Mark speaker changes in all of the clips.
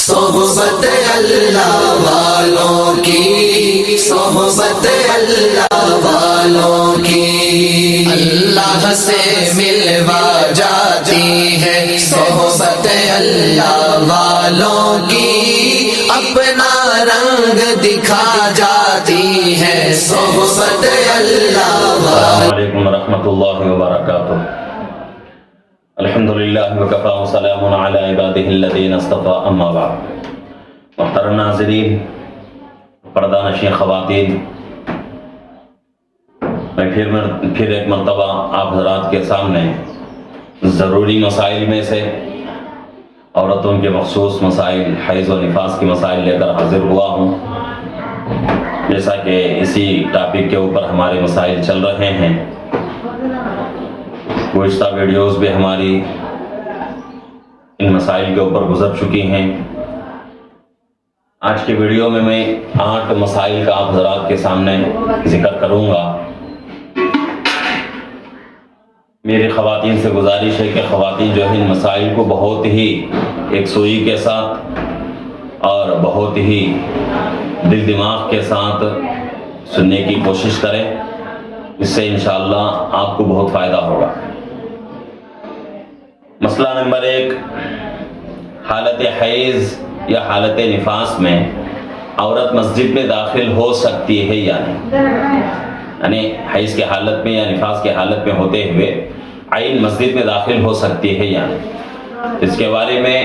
Speaker 1: صحبت اللہ والوں کی، صحبت اللہ والوں کی اللہ سے ملوا جاتی ہے، صحبت اللہ والوں کی اپنا رنگ دکھا جاتی ہے، صحبت اللہ
Speaker 2: السلام علیکم ورحمۃ اللہ وبرکاتہ۔ الحمدللہ وکفی وسلام علی عبادہ الذین اصطفی، اما بعد۔ محترم ناظرین، پردہ نشین خواتین، میں پھر ایک مرتبہ آپ حضرات کے سامنے ضروری مسائل میں سے عورتوں کے مخصوص مسائل، حیض و نفاس کے مسائل لے کر حاضر ہوا ہوں۔ جیسا کہ اسی ٹاپک کے اوپر ہمارے مسائل چل رہے ہیں، گزشتہ ویڈیوز بھی ہماری ان مسائل کے اوپر گزر چکی ہیں۔ آج کے ویڈیو میں 8 مسائل کا آپ حضرات کے سامنے ذکر کروں گا۔ میری خواتین سے گزارش ہے کہ خواتین جو ہے ان مسائل کو بہت ہی یکسوئی کے ساتھ اور بہت ہی دل دماغ کے ساتھ سننے کی کوشش کریں، اس سے انشاءاللہ آپ کو بہت فائدہ ہوگا۔ مسئلہ نمبر 1، حالت حیض یا حالت نفاس میں عورت مسجد میں داخل ہو سکتی ہے یا نہیں؟ یعنی حیض کی حالت میں یا نفاس کی حالت میں ہوتے ہوئے عین مسجد میں داخل ہو سکتی ہے یا نہیں؟ اس کے بارے میں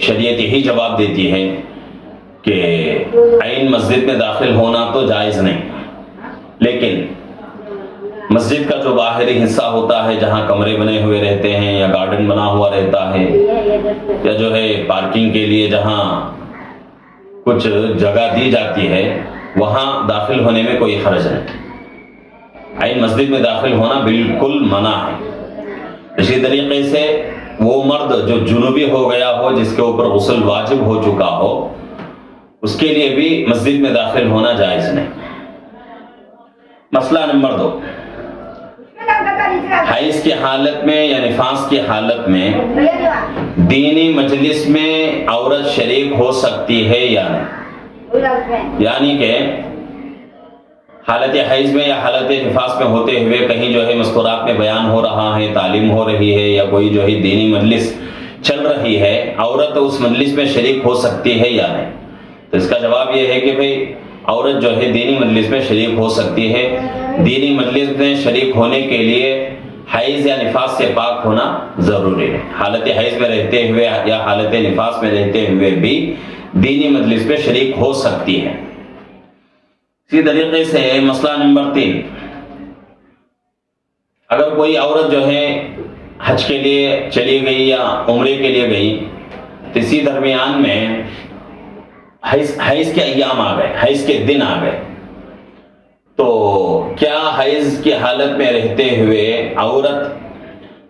Speaker 2: شریعت یہی جواب دیتی ہے کہ عین مسجد میں داخل ہونا تو جائز نہیں، لیکن مسجد کا جو باہری حصہ ہوتا ہے، جہاں کمرے بنے ہوئے رہتے ہیں یا گارڈن بنا ہوا رہتا ہے، یا جو ہے پارکنگ کے لیے جہاں کچھ جگہ دی جاتی ہے، وہاں داخل ہونے میں کوئی حرج نہیں۔ عین مسجد میں داخل ہونا بالکل منع ہے۔ اسی طریقے سے وہ مرد جو جنوبی ہو گیا ہو، جس کے اوپر غسل واجب ہو چکا ہو، اس کے لیے بھی مسجد میں داخل ہونا جائز نہیں۔ مسئلہ نمبر 2، حیض کی حالت میں یا نفاس کی حالت میں دینی مجلس میں عورت شریک ہو سکتی ہے یا نہیں؟ یعنی کہ حالت حیض میں یا حالت نفاس میں ہوتے ہوئے کہیں جو ہے مذکورات میں بیان ہو رہا ہے، تعلیم ہو رہی ہے، یا کوئی جو ہے دینی مجلس چل رہی ہے، عورت اس مجلس میں شریک ہو سکتی ہے یا نہیں؟ تو اس کا جواب یہ ہے کہ بھئی عورت جو ہے دینی مجلس میں شریک ہو سکتی ہے۔ دینی مجلس میں شریک ہونے کے لیے حیض یا نفاس سے پاک ہونا ضروری ہے۔ حالت حیض میں رہتے ہوئے یا حالت نفاس میں رہتے ہوئے بھی دینی مجلس میں شریک ہو سکتی ہے۔ اسی طریقے سے مسئلہ نمبر 3، اگر کوئی عورت جو ہے حج کے لیے چلی گئی یا عمرے کے لیے گئی، تو اسی درمیان میں حیض کے ایام آ گئے، حیض کے دن آ گئے، تو کیا حیض کی حالت میں رہتے ہوئے عورت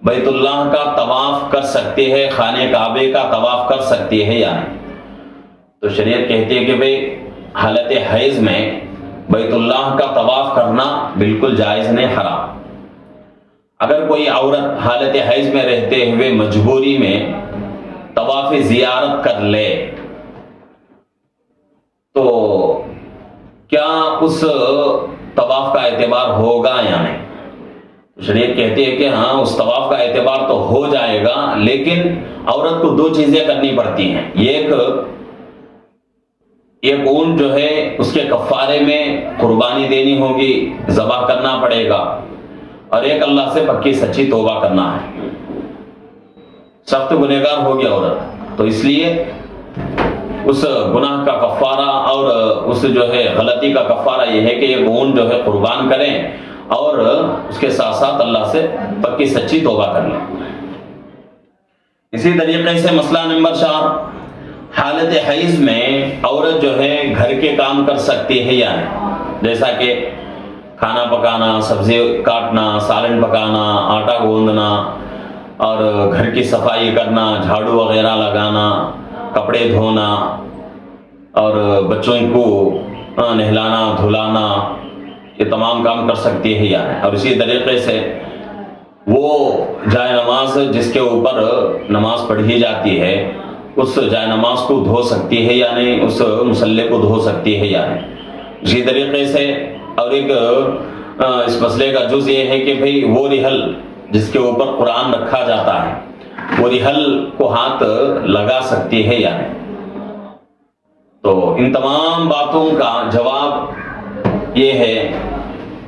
Speaker 2: بیت اللہ کا طواف کر سکتی ہے، خانہ کعبے کا طواف کر سکتی ہے یا نہیں؟ تو شریعت کہتی ہے کہ بھئی حالت حیض میں بیت اللہ کا طواف کرنا بالکل جائز نہیں، حرام۔ اگر کوئی عورت حالت حیض میں رہتے ہوئے مجبوری میں طواف زیارت کر لے، تو کیا اس طواف کا اعتبار ہوگا یا نہیں؟ شریعت کہتی ہے کہ ہاں، اس طواف کا اعتبار تو ہو جائے گا، لیکن عورت کو 2 چیزیں کرنی پڑتی ہیں۔ ایک اونٹ جو ہے اس کے کفارے میں قربانی دینی ہوگی، ذبح کرنا پڑے گا، اور ایک اللہ سے پکی سچی توبہ کرنا ہے۔ سخت گنہگار ہوگی عورت، تو اس لیے اس گناہ کا کفارہ اور اس جو ہے غلطی کا کفارہ یہ ہے کہ یہ اونٹ جو ہے قربان کریں اور اس کے ساتھ ساتھ اللہ سے پکی سچی توبہ کر لیں۔ اسی طریقے سے مسئلہ نمبر 4، حالت حیض میں عورت جو ہے گھر کے کام کر سکتی ہے یا نہیں؟ جیسا کہ کھانا پکانا، سبزی کاٹنا، سالن پکانا، آٹا گوندنا، اور گھر کی صفائی کرنا، جھاڑو وغیرہ لگانا، کپڑے دھونا، اور بچوں کو نہلانا دھلانا، یہ تمام کام کر سکتی ہے یا نہیں؟ اور اسی طریقے سے وہ جائے نماز جس کے اوپر نماز پڑھی جاتی ہے، اس جائے نماز کو دھو سکتی ہے یا نہیں، اس مصلے کو دھو سکتی ہے یا نہیں۔ اسی طریقے سے اور ایک اس مسئلے کا جز یہ ہے کہ بھئی وہ رحل جس کے اوپر قرآن رکھا جاتا ہے، وہ رحل کو ہاتھ لگا سکتی ہے یا نہیں۔ تو ان تمام باتوں کا جواب یہ ہے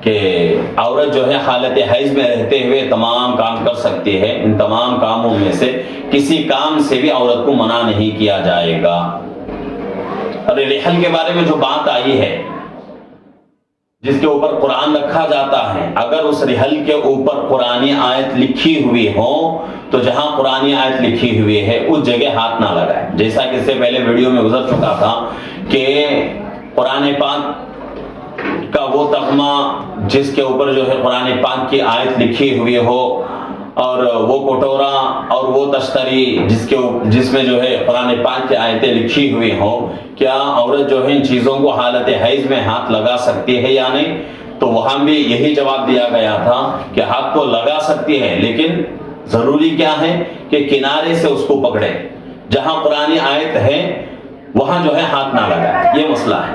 Speaker 2: کہ عورت جو ہے حالت حیض میں رہتے ہوئے تمام کام کر سکتی ہے۔ ان تمام کاموں میں سے کسی کام سے بھی عورت کو منع نہیں کیا جائے گا۔ اور رحل کے بارے میں جو بات آئی ہے، جس کے اوپر قرآن رکھا جاتا ہے، اگر اس رحل کے اوپر قرآنی آیت لکھی ہوئی ہو تو جہاں قرآنی آیت لکھی ہوئی ہے اس جگہ ہاتھ نہ لگائے۔ جیسا کہ اس سے پہلے ویڈیو میں گزر چکا تھا کہ قرآن پاک کا وہ تخمہ جس کے اوپر جو ہے قرآن پاک کی آیت لکھی ہوئی ہو، اور وہ کٹورا اور وہ تشتری جس میں جو ہے قرآن پاک کی آیتیں لکھی ہوئی ہوں، کیا عورت جو ہے ان چیزوں کو حالت حیض میں ہاتھ لگا سکتی ہے یا نہیں؟ تو وہاں بھی یہی جواب دیا گیا تھا کہ ہاتھ تو لگا سکتی ہے، لیکن ضروری کیا ہے کہ کنارے سے اس کو پکڑے، جہاں قرآن آیت ہے وہاں جو ہے ہاتھ نہ لگائے۔ یہ مسئلہ ہے۔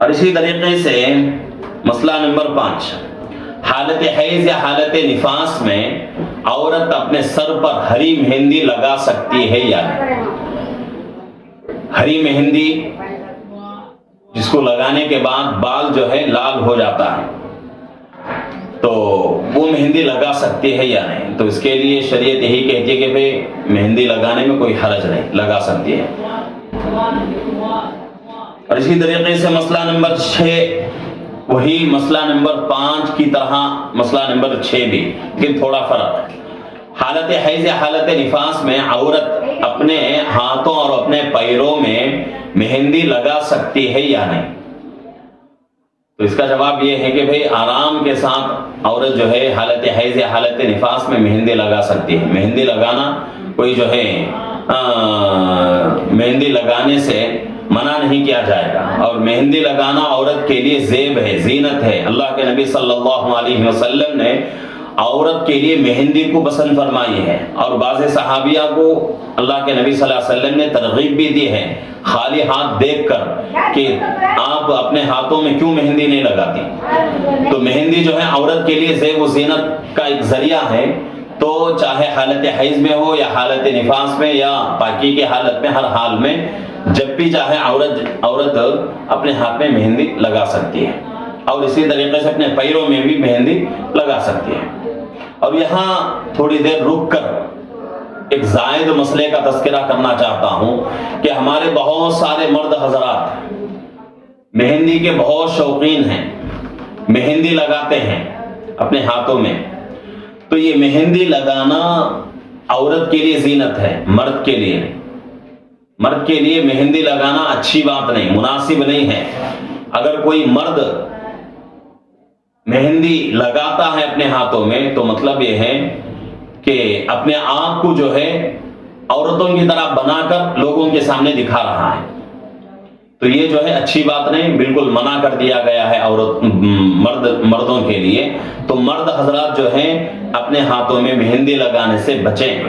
Speaker 2: اور اسی طریقے سے مسئلہ نمبر 5، حالت حیض یا حالت نفاس میں عورت اپنے سر پر ہری مہندی لگا سکتی ہے یا نہیں؟ ہری مہندی جس کو لگانے کے بعد بال جو ہے لال ہو جاتا ہے، تو وہ مہندی لگا سکتی ہے یا نہیں؟ تو اس کے لیے شریعت یہی کہتی ہے کہ بھئی مہندی لگانے میں کوئی حرج نہیں، لگا سکتی ہے۔ اور اسی طریقے سے مسئلہ نمبر 6، وہی مسئلہ نمبر 5 کی طرح مسئلہ نمبر 6 بھی، لیکن تھوڑا فرق ہے۔ حالت حیض یا حالت نفاس میں عورت اپنے ہاتھوں اور اپنے پیروں میں مہندی لگا سکتی ہے یا نہیں؟ تو اس کا جواب یہ ہے کہ بھئی آرام کے ساتھ عورت جو ہے حالت حیض یا حالت نفاس میں مہندی لگا سکتی ہے۔ مہندی لگانا کوئی جو ہے مہندی لگانے سے منع نہیں کیا جائے گا، اور مہندی لگانا عورت کے لیے زیب ہے، زینت ہے۔ اللہ کے نبی صلی اللہ علیہ وسلم نے عورت کے لیے مہندی کو پسند فرمائی ہے، اور بعض صحابیہ کو اللہ کے نبی صلی اللہ علیہ وسلم نے ترغیب بھی دی ہے خالی ہاتھ دیکھ کر کہ آپ اپنے ہاتھوں میں کیوں مہندی نہیں لگاتی۔ تو مہندی جو ہے عورت کے لیے زیب و زینت کا ایک ذریعہ ہے، تو چاہے حالت حیض میں ہو یا حالت نفاس میں یا پاکی کی حالت میں، ہر حال میں جب بھی چاہے عورت اپنے ہاتھ میں مہندی لگا سکتی ہے، اور اسی طریقے سے اپنے پیروں میں بھی مہندی لگا سکتی ہے۔ اور یہاں تھوڑی دیر رک کر ایک زائد مسئلے کا تذکرہ کرنا چاہتا ہوں کہ ہمارے بہت سارے مرد حضرات مہندی کے بہت شوقین ہیں، مہندی لگاتے ہیں اپنے ہاتھوں میں۔ تو یہ مہندی لگانا عورت کے لیے زینت ہے، مرد کے لیے مہندی لگانا اچھی بات نہیں، مناسب نہیں ہے۔ اگر کوئی مرد مہندی لگاتا ہے اپنے ہاتھوں میں تو مطلب یہ ہے کہ اپنے آپ کو جو ہے عورتوں کی طرح بنا کر لوگوں کے سامنے دکھا رہا ہے، تو یہ جو ہے اچھی بات نہیں، بالکل منع کر دیا گیا ہے مردوں کے لیے۔ تو مرد حضرات جو ہیں اپنے ہاتھوں میں مہندی لگانے سے بچیں،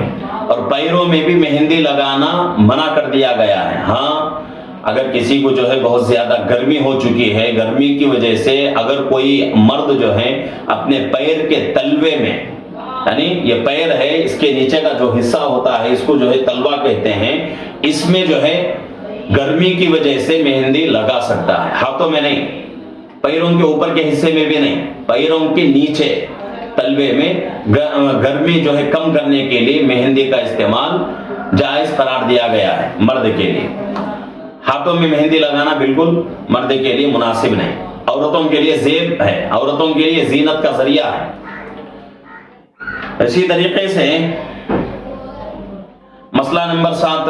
Speaker 2: اور پیروں میں بھی مہندی لگانا منع کر دیا گیا ہے۔ ہاں، اگر کسی کو جو ہے بہت زیادہ گرمی ہو چکی ہے، گرمی کی وجہ سے اگر کوئی مرد جو ہے اپنے پیر کے تلوے میں، یعنی یہ پیر ہے، اس کے نیچے کا جو حصہ ہوتا ہے اس کو جو ہے تلوا کہتے ہیں، اس میں جو ہے گرمی کی وجہ سے مہندی لگا سکتا ہے، ہاتھوں میں نہیں، پیروں کے اوپر کے حصے میں بھی نہیں، پیروں کے نیچے تلوے میں گرمی جو ہے کم کرنے کے لیے مہندی کا استعمال جائز قرار دیا گیا ہے مرد کے لیے۔ ہاتھوں میں مہندی لگانا بالکل مرد کے لیے مناسب نہیں، عورتوں کے لیے زیب ہے، عورتوں کے لیے زینت کا ذریعہ ہے۔ اسی طریقے سے مسئلہ نمبر 7،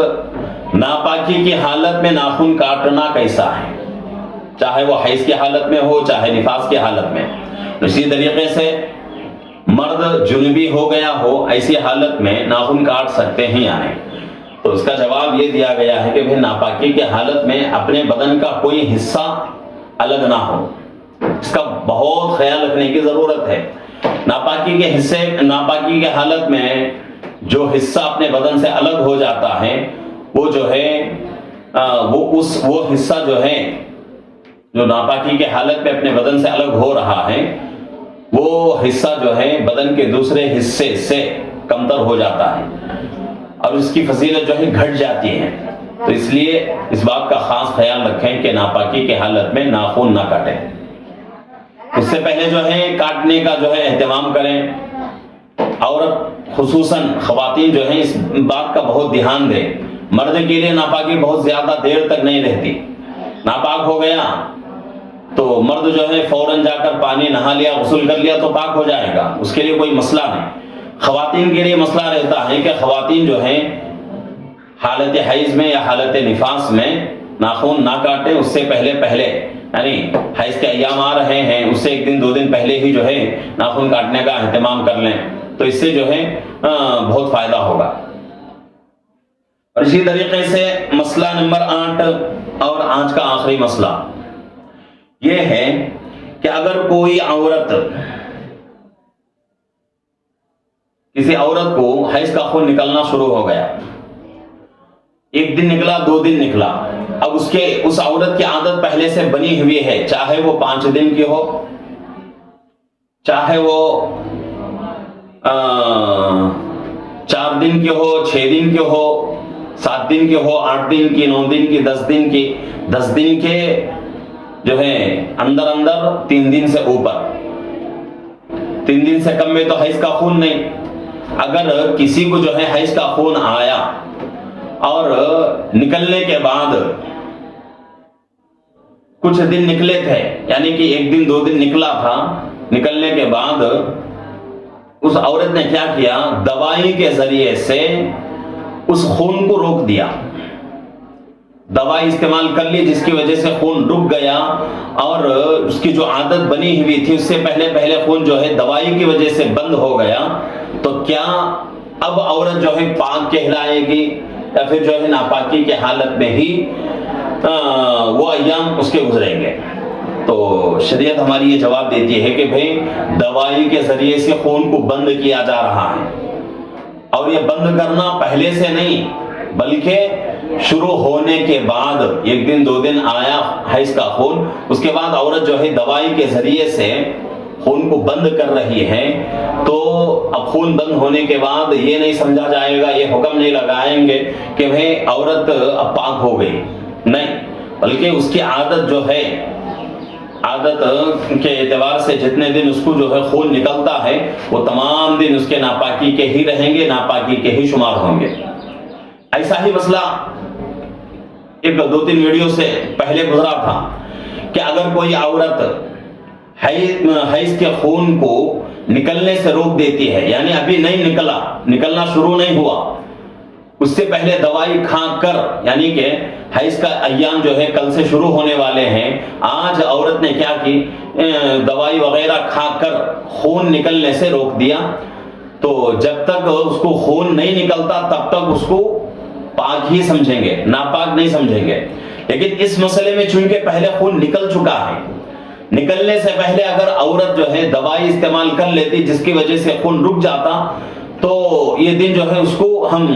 Speaker 2: ناپاکی کی حالت میں ناخن کاٹنا کیسا ہے، چاہے وہ حیض کی حالت میں ہو چاہے نفاس کی حالت میں۔ اسی طریقے سے مرد جنبی ہو گیا ہو، ایسی حالت میں ناخن کاٹ سکتے ہیں یا نہیں؟ تو اس کا جواب یہ دیا گیا ہے کہ بھئی ناپاکی کی حالت میں اپنے بدن کا کوئی حصہ الگ نہ ہو، اس کا بہت خیال رکھنے کی ضرورت ہے۔ ناپاکی کے حالت میں جو حصہ اپنے بدن سے الگ ہو جاتا ہے وہ جو ہے وہ حصہ جو ہے جو ناپاکی کے حالت میں اپنے بدن سے الگ ہو رہا ہے وہ حصہ جو ہے بدن کے دوسرے حصے سے کمتر ہو جاتا ہے اور اس کی فضیلت جو ہے گھٹ جاتی ہے. تو اس لیے اس بات کا خاص خیال رکھیں کہ ناپاکی کے حالت میں ناخن نہ کاٹیں. اس سے پہلے جو ہے کاٹنے کا جو ہے اہتمام کریں. عورت خصوصاً خواتین جو ہیں اس بات کا بہت دھیان دیں. مرد کے لیے ناپاکی بہت زیادہ دیر تک نہیں رہتی. ناپاک ہو گیا تو مرد جو ہے فوراً جا کر پانی نہا لیا, غسل کر لیا تو پاک ہو جائے گا, اس کے لیے کوئی مسئلہ نہیں. خواتین کے لیے مسئلہ رہتا ہے کہ خواتین جو ہیں حالت حیض میں یا حالت نفاس میں ناخن نہ کاٹیں. اس سے پہلے یعنی حیض کے ایام آ رہے ہیں اس سے 1 دن 2 دن پہلے ہی جو ہے ناخن کاٹنے کا اہتمام کر لیں تو اس سے جو ہے بہت فائدہ ہوگا. اور اسی طریقے سے مسئلہ نمبر 8 اور آج کا آخری مسئلہ یہ ہے کہ اگر کوئی عورت کسی عورت کو حیض کا خون نکلنا شروع ہو گیا, 1 دن نکلا 2 دن نکلا, اب اس عورت کی عادت پہلے سے بنی ہوئی ہے, چاہے وہ 5 دن کی ہو, چاہے وہ 4 دن کی ہو, 6 دن کی ہو, 7 دن کی ہو, 8 دن کی, 9 دن کی, 10 دن کی, 10 دن کے جو ہے اندر 3 دن سے اوپر, 3 دن سے کم میں تو حیض کا خون نہیں. اگر کسی کو جو ہے حیض کا خون آیا اور نکلنے کے بعد کچھ دن نکلے تھے, یعنی کہ 1 دن 2 دن نکلا تھا, نکلنے کے بعد اس عورت نے کیا کیا, دوائی کے ذریعے سے اس خون کو روک دیا, دوائی استعمال کر لی جس کی وجہ سے خون رک گیا, اور اس کی جو عادت بنی ہوئی تھی اس سے پہلے خون جو ہے دوائی کی وجہ سے بند ہو گیا. تو کیا اب عورت جو ہے پاک کہلائے گی یا پھر جو ہے ناپاکی کے حالت میں ہی وہ ایام اس کے گزریں گے؟ تو شریعت ہماری یہ جواب دیتی ہے کہ بھئی دوائی کے ذریعے سے خون کو بند کیا جا رہا ہے, اور یہ بند کرنا پہلے سے نہیں بلکہ شروع ہونے کے بعد 1 دن 2 دن آیا حیض کا خون, اس کے بعد عورت جو ہے دوائی کے ذریعے سے خون کو بند کر رہی ہے. تو اب خون بند ہونے کے بعد یہ نہیں سمجھا جائے گا, یہ حکم نہیں لگائیں گے کہ بھئی عورت اب پاک ہو گئی, نہیں, بلکہ اس کی عادت جو ہے, عادت کے اعتبار سے جتنے دن اس کو جو ہے خون نکلتا ہے وہ تمام دن اس کے ناپاکی کے ہی رہیں گے, ناپاکی کے ہی شمار ہوں گے. ایسا ہی مسئلہ 1-2-3 ویڈیو سے پہلے گزرا تھا کہ اگر کوئی عورت حیض کے خون کو نکلنے سے روک دیتی ہے, یعنی ابھی نہیں نکلنا شروع نہیں ہوا, اس سے پہلے دوائی کھا کر, یعنی کہ حیض کا ایام جو ہے کل سے شروع ہونے والے ہیں, آج عورت نے کیا کی, دوائی وغیرہ کھا کر خون نکلنے سے روک دیا, تو جب تک اس کو خون نہیں نکلتا تب تک اس کو پاک ہی سمجھیں گے, ناپاک نہیں سمجھیں گے. لیکن اس مسئلے میں چونکہ پہلے خون نکل چکا ہے, نکلنے سے پہلے اگر عورت جو ہے دوائی استعمال کر لیتی جس کی وجہ سے خون رک جاتا تو یہ دن جو ہے اس کو ہم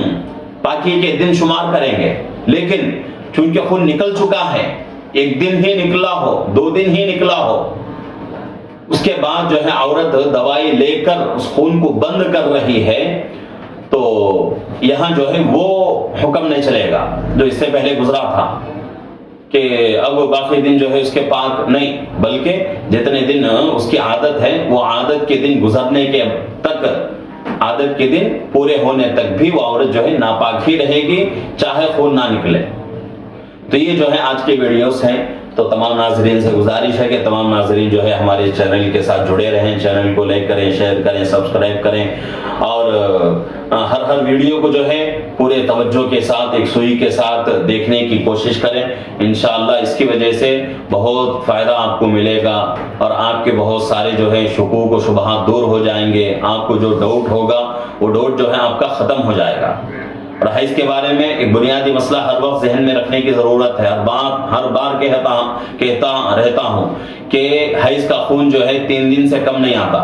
Speaker 2: پاکی کے دن شمار کریں گے. لیکن چونکہ خون نکل چکا ہے, 1 دن ہی نکلا ہو, 2 دن ہی نکلا ہو, اس کے بعد جو ہے عورت دوائی لے کر اس خون کو بند کر رہی ہے, تو یہاں جو ہے وہ حکم نہیں چلے گا جو اس سے پہلے گزرا تھا کہ اب باقی دن جو ہے اس کے پاک نہیں, بلکہ جتنے دن اس کی عادت ہے وہ عادت کے دن گزرنے کے تک, عادت کے دن پورے ہونے تک بھی وہ عورت جو ہے ناپاک ہی رہے گی چاہے خون نہ نکلے. تو یہ جو ہے آج کے ویڈیوز ہیں. تو تمام ناظرین سے گزارش ہے کہ تمام ناظرین جو ہے ہمارے چینل کے ساتھ جڑے رہیں, چینل کو لائک کریں, شیئر کریں, سبسکرائب کریں, اور ہر ویڈیو کو جو ہے پورے توجہ کے ساتھ, ایک سوئی کے ساتھ دیکھنے کی کوشش کریں. انشاءاللہ اس کی وجہ سے بہت فائدہ آپ کو ملے گا, اور آپ کے بہت سارے جو ہے شکوک و شبہات دور ہو جائیں گے. آپ کو جو ڈاؤٹ ہوگا وہ ڈاؤٹ جو ہے آپ کا ختم ہو جائے گا. اور حیض کے بارے میں ایک بنیادی مسئلہ ہر وقت ذہن میں رکھنے کی ضرورت ہے. ہر بار کہتا رہتا ہوں کہ حیض کا خون جو ہے 3 دن سے کم نہیں آتا.